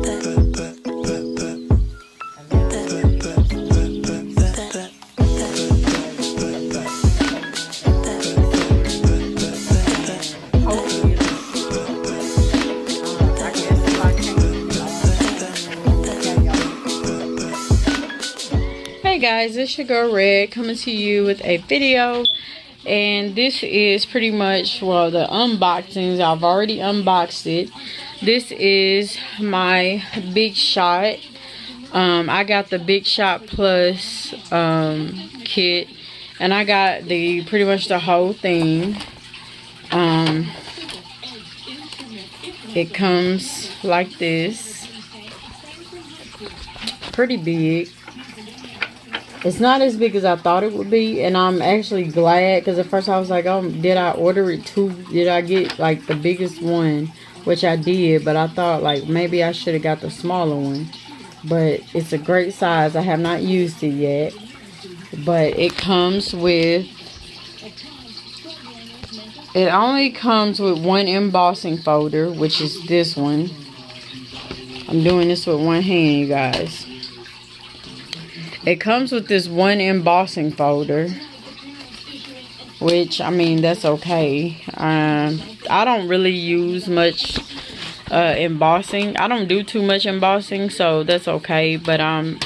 Hey guys, it's your girl Red coming to you with a video, and this is pretty much, well, the unboxings. I've already unboxed it. This is my Big Shot. I got the Big Shot Plus kit, and I got the pretty much the whole thing. It comes like this, pretty big. It's not as big as I thought it would be, and I'm actually glad, because at first I was like, oh, did I order it too? Did I get like the biggest one? Which I did, but I thought like maybe I should have got the smaller one. But it's a great size. I have not used it yet, but it comes with, it only comes with one embossing folder, which is this one. I'm doing this with one hand, you guys. It comes with this one embossing folder, which, I mean, that's okay. I don't really use much embossing. I don't do too much embossing, so that's okay. But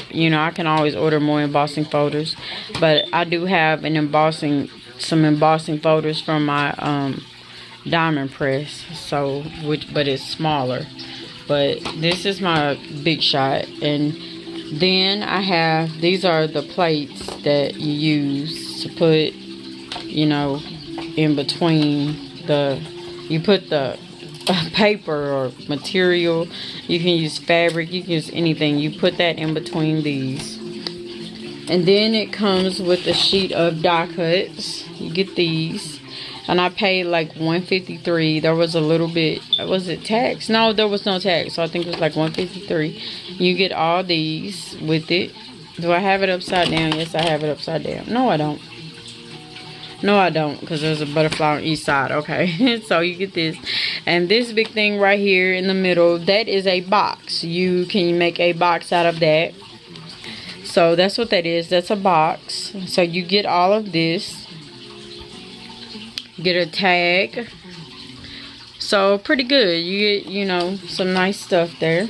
you know, I can always order more embossing folders. But I do have some embossing folders from my diamond press. So, but it's smaller. But this is my Big Shot, and then I have, these are the plates that you use to put, you know, in between you put the paper or material. You can use fabric, you can use anything. You put that in between these. And then it comes with a sheet of die cuts. You get these. And I paid like $153. There was a little bit, was it tax? No, there was no tax. So I think it was like $153. You get all these with it. Do I have it upside down? Yes, I have it upside down. No, I don't. No, I don't, because there's a butterfly on each side. Okay, so you get this. And this big thing right here in the middle, that is a box. You can make a box out of that. So that's what that is. That's a box. So you get all of this. Get a tag. So pretty good. You get, you know, some nice stuff there.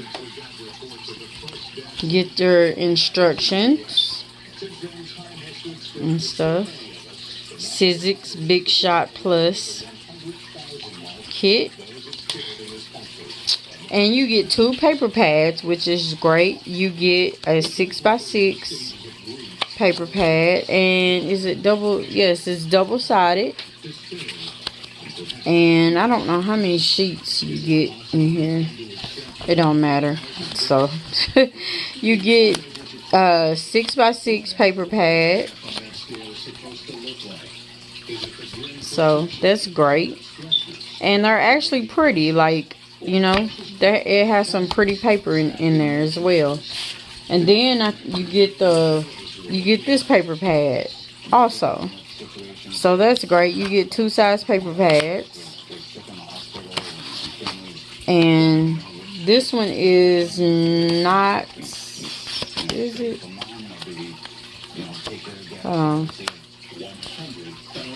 Get your instructions and stuff. Sizzix Big Shot Plus kit. And you get 2 paper pads, which is great. You get a 6x6 paper pad. And is it double? Yes, it's double-sided. And I don't know how many sheets you get in here. It don't matter. So you get a 6x6 paper pad. So that's great. And they're actually pretty, like, you know, it has some pretty paper in there as well. And then you get this paper pad also. So that's great. You get 2 size paper pads. And this one is not, is it?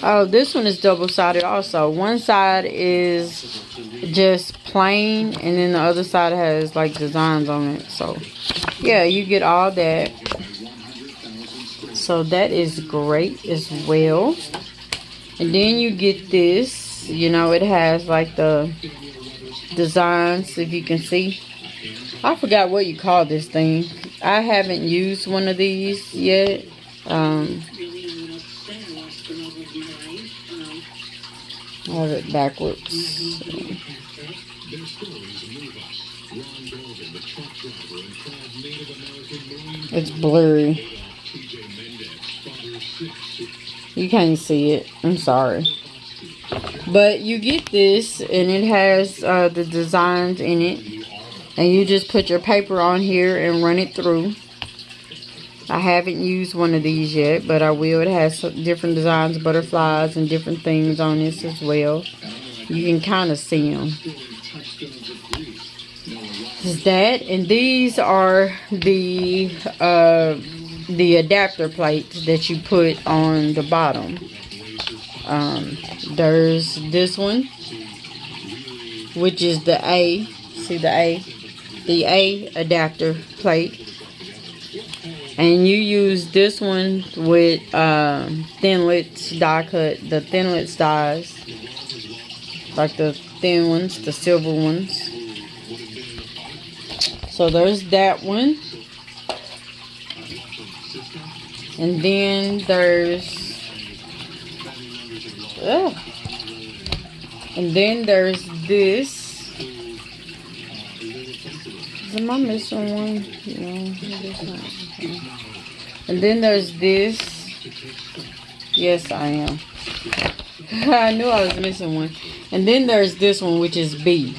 Oh, this one is double-sided also. One side is just plain, and then the other side has like designs on it. So yeah, you get all that. So that is great as well. And then you get this, you know, it has like the designs, if you can see. I forgot what you call this thing. I haven't used one of these yet. I have it backwards. It's blurry. You can't see it. I'm sorry. But you get this, and it has the designs in it. And you just put your paper on here and run it through. I haven't used one of these yet, but I will. It has some different designs, butterflies, and different things on this as well. You can kind of see them. is that, and these are the adapter plates that you put on the bottom. There's this one, which is the A. See the A adapter plate. And you use this one with Thinlits die cut, the Thinlits dies, like the thin ones, the silver ones. So there's that one. And then there's this. Am I missing one? No, and then there's this. Yes, I am. I knew I was missing one. And then there's this one, which is B.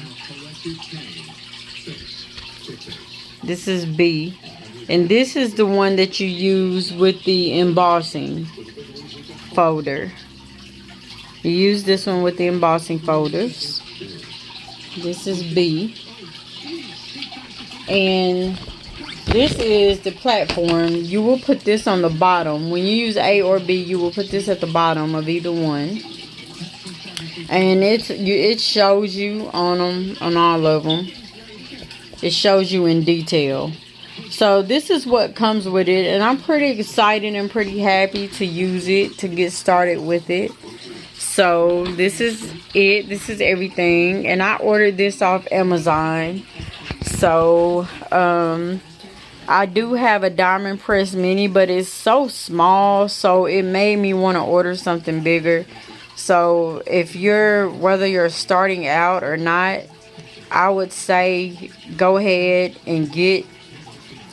This is B. And this is the one that you use with the embossing folder. You use this one with the embossing folders. This is B. And this is the platform. You will put this on the bottom. When you use A or B, you will put this at the bottom of either one. And it shows you on them, on all of them. It shows you in detail. So this is what comes with it, and I'm pretty excited and pretty happy to use it, to get started with it. So this is it. This is everything, and I ordered this off Amazon. So I do have a diamond press mini, but it's so small, so it made me want to order something bigger. So if whether you're starting out or not, I would say go ahead and get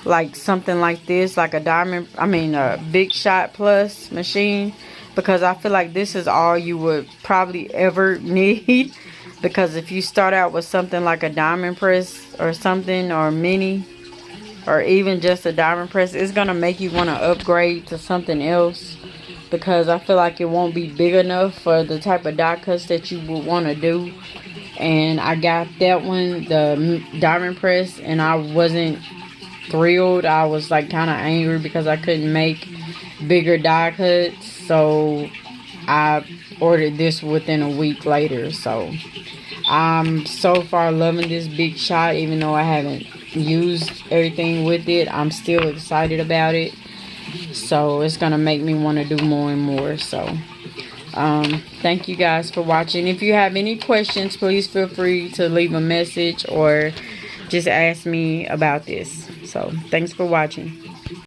like something like this, like a Big Shot Plus machine, because I feel like this is all you would probably ever need. Because if you start out with something like a diamond press or something, or mini, or even just a diamond press, it's gonna make you want to upgrade to something else, because I feel like it won't be big enough for the type of die cuts that you would want to do. And I got that one, the diamond press, and I wasn't thrilled. I was like kind of angry because I couldn't make bigger die cuts. So I ordered this within a week later. So I'm so far loving this Big Shot, even though I haven't used everything with it. I'm still excited about it. So it's gonna make me want to do more and more. So thank you guys for watching. If you have any questions, please feel free to leave a message or just ask me about this. So thanks for watching.